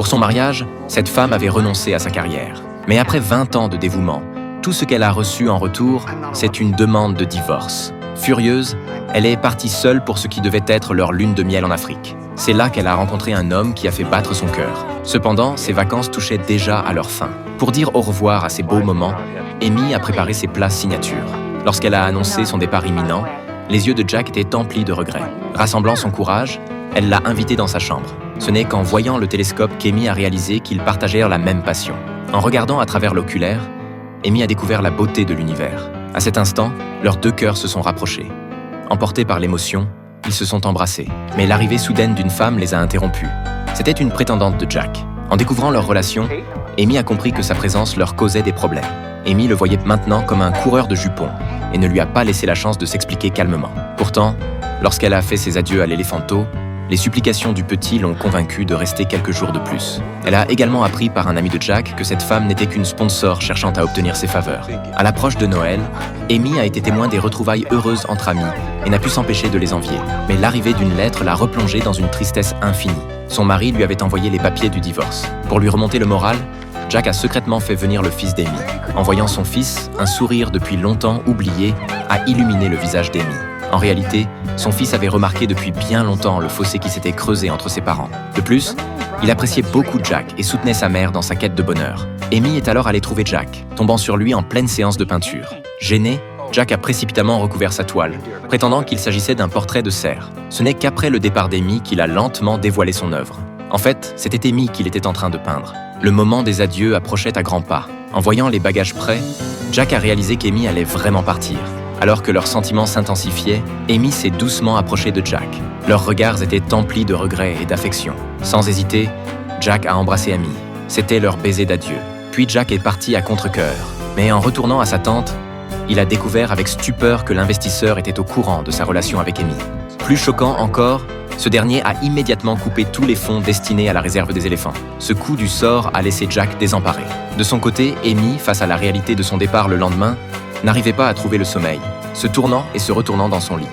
Pour son mariage, cette femme avait renoncé à sa carrière. Mais après 20 ans de dévouement, tout ce qu'elle a reçu en retour, c'est une demande de divorce. Furieuse, elle est partie seule pour ce qui devait être leur lune de miel en Afrique. C'est là qu'elle a rencontré un homme qui a fait battre son cœur. Cependant, ses vacances touchaient déjà à leur fin. Pour dire au revoir à ces beaux moments, Amy a préparé ses plats signature. Lorsqu'elle a annoncé son départ imminent, les yeux de Jack étaient emplis de regrets. Rassemblant son courage, elle l'a invité dans sa chambre. Ce n'est qu'en voyant le télescope qu'Amy a réalisé qu'ils partagèrent la même passion. En regardant à travers l'oculaire, Amy a découvert la beauté de l'univers. À cet instant, leurs deux cœurs se sont rapprochés. Emportés par l'émotion, ils se sont embrassés. Mais l'arrivée soudaine d'une femme les a interrompus. C'était une prétendante de Jack. En découvrant leur relation, Amy a compris que sa présence leur causait des problèmes. Amy le voyait maintenant comme un coureur de jupons et ne lui a pas laissé la chance de s'expliquer calmement. Pourtant, lorsqu'elle a fait ses adieux à l'éléphanto, les supplications du petit l'ont convaincue de rester quelques jours de plus. Elle a également appris par un ami de Jack que cette femme n'était qu'une sponsor cherchant à obtenir ses faveurs. À l'approche de Noël, Amy a été témoin des retrouvailles heureuses entre amis et n'a pu s'empêcher de les envier. Mais l'arrivée d'une lettre l'a replongée dans une tristesse infinie. Son mari lui avait envoyé les papiers du divorce. Pour lui remonter le moral, Jack a secrètement fait venir le fils d'Amy. En voyant son fils, un sourire depuis longtemps oublié a illuminé le visage d'Amy. En réalité, son fils avait remarqué depuis bien longtemps le fossé qui s'était creusé entre ses parents. De plus, il appréciait beaucoup Jack et soutenait sa mère dans sa quête de bonheur. Amy est alors allée trouver Jack, tombant sur lui en pleine séance de peinture. Gêné, Jack a précipitamment recouvert sa toile, prétendant qu'il s'agissait d'un portrait de cerf. Ce n'est qu'après le départ d'Amy qu'il a lentement dévoilé son œuvre. En fait, c'était Amy qu'il était en train de peindre. Le moment des adieux approchait à grands pas. En voyant les bagages prêts, Jack a réalisé qu'Amy allait vraiment partir. Alors que leurs sentiments s'intensifiaient, Amy s'est doucement approchée de Jack. Leurs regards étaient emplis de regrets et d'affection. Sans hésiter, Jack a embrassé Amy. C'était leur baiser d'adieu. Puis Jack est parti à contre-cœur. Mais en retournant à sa tente, il a découvert avec stupeur que l'investisseur était au courant de sa relation avec Amy. Plus choquant encore, ce dernier a immédiatement coupé tous les fonds destinés à la réserve des éléphants. Ce coup du sort a laissé Jack désemparé. De son côté, Amy, face à la réalité de son départ le lendemain, n'arrivait pas à trouver le sommeil, se tournant et se retournant dans son lit.